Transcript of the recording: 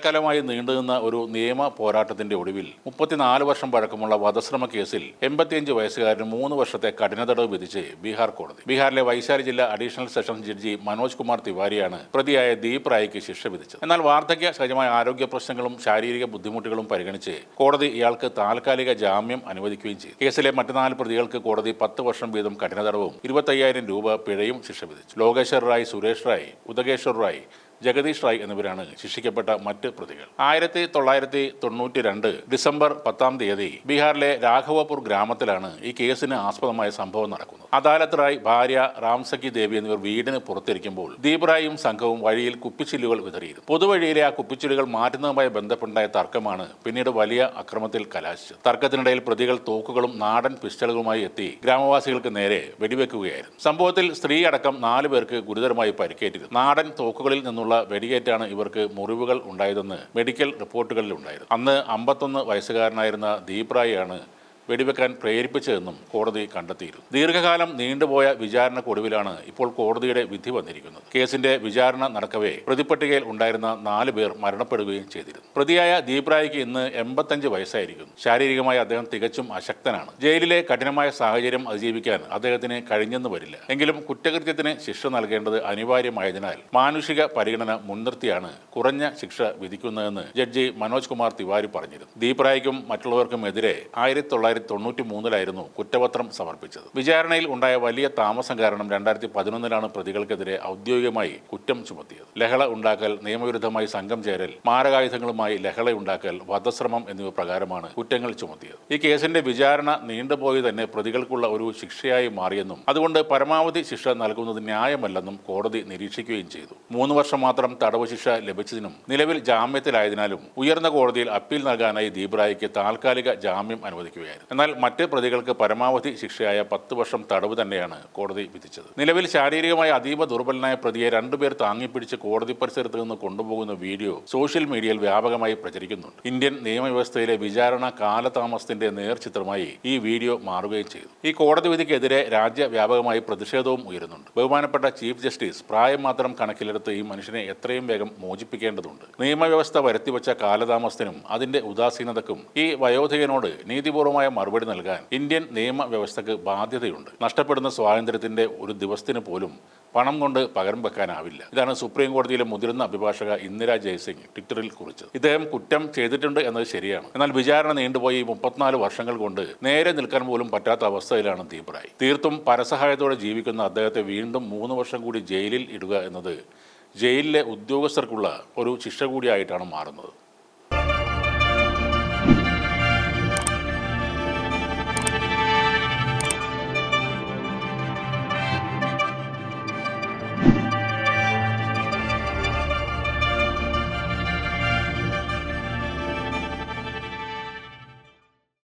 കാലമായി നീണ്ടുനിന്ന ഒരു നിയമ പോരാട്ടത്തിന്റെ ഒടുവിൽ 34 വർഷം പഴക്കമുള്ള വധശ്രമ കേസിൽ 85 വയസ്സുകാരന് 3 വർഷത്തെ കഠിന തടവ് വിധിച്ച് ബീഹാർ കോടതി. ബീഹാറിലെ വൈശാലി ജില്ലാ additional sessions judge Manoj Kumar തിവാരിയാണ് പ്രതിയായ ദീപ് റായിക്ക് ശിക്ഷ വിധിച്ചത്. എന്നാൽ വാർദ്ധക്യ സഹജമായ ആരോഗ്യ പ്രശ്നങ്ങളും ശാരീരിക ബുദ്ധിമുട്ടുകളും പരിഗണിച്ച് കോടതി ഇയാൾക്ക് താൽക്കാലിക ജാമ്യം അനുവദിക്കുകയും ചെയ്തു. കേസിലെ മറ്റ് 4 പ്രതികൾക്ക് കോടതി 10 വർഷം വീതം കഠിന തടവും 25,000 രൂപ പിഴയും ശിക്ഷ വിധിച്ചു. ലോകേശ്വർ റായ്, സുരേഷ് റായ്, ഉദകേശ്വർ റായ്, ജഗദീഷ് റായ് എന്നിവരാണ് ശിക്ഷിക്കപ്പെട്ട മറ്റ് പ്രതികൾ. 1992 ഡിസംബർ 10 ബീഹാറിലെ രാഘവപൂർ ഗ്രാമത്തിലാണ് ഈ കേസിന് ആസ്പദമായ സംഭവം നടക്കുന്നത്. അദാലത്ത് റായ്, ഭാര്യ റാംസക്കി ദേവി എന്നിവർ വീടിന് പുറത്തിരിക്കുമ്പോൾ ദീപ് റായും സംഘവും വഴിയിൽ കുപ്പിച്ചില്ലുകൾ വിതറിയിരുന്നു. പൊതുവഴിയിലെ ആ കുപ്പിച്ചില്ലുകൾ മാറ്റുന്നതുമായി ബന്ധപ്പെട്ടുണ്ടായ തർക്കമാണ് പിന്നീട് വലിയ അക്രമത്തിൽ കലാശിച്ചത്. തർക്കത്തിനിടയിൽ പ്രതികൾ തോക്കുകളും നാടൻ പിസ്റ്റളുകളുമായി എത്തി ഗ്രാമവാസികൾക്ക് നേരെ വെടിവെക്കുകയായിരുന്നു. സംഭവത്തിൽ സ്ത്രീ അടക്കം 4 പേർക്ക് ഗുരുതരമായി പരിക്കേറ്റിരുന്നു. നാടൻ തോക്കുകളിൽ നിന്നുള്ള വെടിയേറ്റാണ് ഇവർക്ക് മുറിവുകൾ ഉണ്ടായതെന്ന് മെഡിക്കൽ റിപ്പോർട്ടുകളിലുണ്ടായിരുന്നു. അന്ന് 51 വയസ്സുകാരനായിരുന്ന ദീപ് റായിയാണ് വെടിവെക്കാൻ പ്രേരിപ്പിച്ചതെന്നും കോടതി കണ്ടെത്തിയിരുന്നു. ദീർഘകാലം നീണ്ടുപോയ വിചാരണക്കൊടുവിലാണ് ഇപ്പോൾ കോടതിയുടെ വിധി വന്നിരിക്കുന്നത്. കേസിന്റെ വിചാരണ നടക്കവേ പ്രതിപ്പട്ടികയിൽ ഉണ്ടായിരുന്ന 4 പേർ മരണപ്പെടുകയും ചെയ്തിരുന്നു. പ്രതിയായ ദീപ് റായിക്ക് ഇന്ന് 85 വയസ്സായിരിക്കുന്നു. ശാരീരികമായി അദ്ദേഹം തികച്ചും അശക്തനാണ്. ജയിലിലെ കഠിനമായ സാഹചര്യം അതിജീവിക്കാൻ അദ്ദേഹത്തിന് കഴിഞ്ഞെന്ന് വരില്ല. എങ്കിലും കുറ്റകൃത്യത്തിന് ശിക്ഷ നൽകേണ്ടത് അനിവാര്യമായതിനാൽ മാനുഷിക പരിഗണന മുൻനിർത്തിയാണ് കുറഞ്ഞ ശിക്ഷ വിധിക്കുന്നതെന്ന് ജഡ്ജി മനോജ് കുമാർ തിവാരി പറഞ്ഞിരുന്നു. ദീപ് റായിക്കും മറ്റുള്ളവർക്കുമെതിരെ 1993 കുറ്റപത്രം സമർപ്പിച്ചത്. വിചാരണയിൽ ഉണ്ടായ വലിയ താമസം കാരണം 2011 പ്രതികൾക്കെതിരെ ഔദ്യോഗികമായി കുറ്റം ചുമത്തിയത്. ലഹള ഉണ്ടാക്കൽ, നിയമവിരുദ്ധമായി സംഘം ചേരൽ, മാരകായുധങ്ങളുമായി ലഹള ഉണ്ടാക്കൽ, വധശ്രമം എന്നിവ പ്രകാരമാണ് കുറ്റങ്ങൾ ചുമത്തിയത്. ഈ കേസിന്റെ വിചാരണ നീണ്ടുപോയി തന്നെ പ്രതികൾക്കുള്ള ഒരു ശിക്ഷയായി മാറിയെന്നും അതുകൊണ്ട് പരമാവധി ശിക്ഷ നൽകുന്നത് ന്യായമല്ലെന്നും കോടതി നിരീക്ഷിക്കുകയും ചെയ്തു. 3 വർഷം മാത്രം തടവ് ശിക്ഷ ലഭിച്ചതിനും നിലവിൽ ജാമ്യത്തിലായതിനാലും ഉയർന്ന കോടതിയിൽ അപ്പീൽ നൽകാനായി ദീപ് റായിക്ക് താൽക്കാലിക ജാമ്യം അനുവദിക്കുകയായിരുന്നു. എന്നാൽ മറ്റ് പ്രതികൾക്ക് പരമാവധി ശിക്ഷയായ 10 വർഷം തടവ് തന്നെയാണ് കോടതി വിധിച്ചത്. നിലവിൽ ശാരീരികമായി അതീവ ദുർബലനായ പ്രതിയെ 2 പേർ താങ്ങിപ്പിടിച്ച് കോടതി പരിസരത്ത് നിന്ന് കൊണ്ടുപോകുന്ന വീഡിയോ സോഷ്യൽ മീഡിയയിൽ വ്യാപകമായി പ്രചരിക്കുന്നുണ്ട്. ഇന്ത്യൻ നിയമവ്യവസ്ഥയിലെ വിചാരണ കാലതാമസത്തിന്റെ നേർചിത്രമായി ഈ വീഡിയോ മാറുകയും ചെയ്തു. ഈ കോടതി വിധിക്കെതിരെ രാജ്യവ്യാപകമായി പ്രതിഷേധവും ഉയരുന്നുണ്ട്. ബഹുമാനപ്പെട്ട ചീഫ് ജസ്റ്റിസ് പ്രായം മാത്രം കണക്കിലെടുത്ത് ഈ മനുഷ്യനെ എത്രയും വേഗം മോചിപ്പിക്കേണ്ടതുണ്ട്. നിയമവ്യവസ്ഥ വരുത്തിവെച്ച കാലതാമസത്തിനും അതിന്റെ ഉദാസീനതക്കും ഈ വയോധികനോട് നീതിപൂർവമായ മറുപടി നൽകാൻ ഇന്ത്യൻ നിയമവ്യവസ്ഥക്ക് ബാധ്യതയുണ്ട്. നഷ്ടപ്പെടുന്ന സ്വാതന്ത്ര്യത്തിന്റെ ഒരു ദിവസത്തിന് പോലും പണം കൊണ്ട് പകരം വെക്കാനാവില്ല. ഇതാണ് സുപ്രീം കോടതിയിലെ മുതിർന്ന അഭിഭാഷക ഇന്ദിരാ ജയ്സിംഗ് ട്വിറ്ററിൽ കുറിച്ചത്. ഇദ്ദേഹം കുറ്റം ചെയ്തിട്ടുണ്ട് എന്നത് ശരിയാണ്. എന്നാൽ വിചാരണ നീണ്ടുപോയി 34 വർഷങ്ങൾ കൊണ്ട് നേരെ നിൽക്കാൻ പോലും പറ്റാത്ത അവസ്ഥയിലാണ് ദീപ് റായ്. തീർത്തും പരസഹായത്തോടെ ജീവിക്കുന്ന അദ്ദേഹത്തെ വീണ്ടും 3 വർഷം കൂടി ജയിലിൽ ഇടുക എന്നത് ജയിലിലെ ഉദ്യോഗസ്ഥർക്കുള്ള ഒരു ശിക്ഷ കൂടിയായിട്ടാണ് മാറുന്നത്.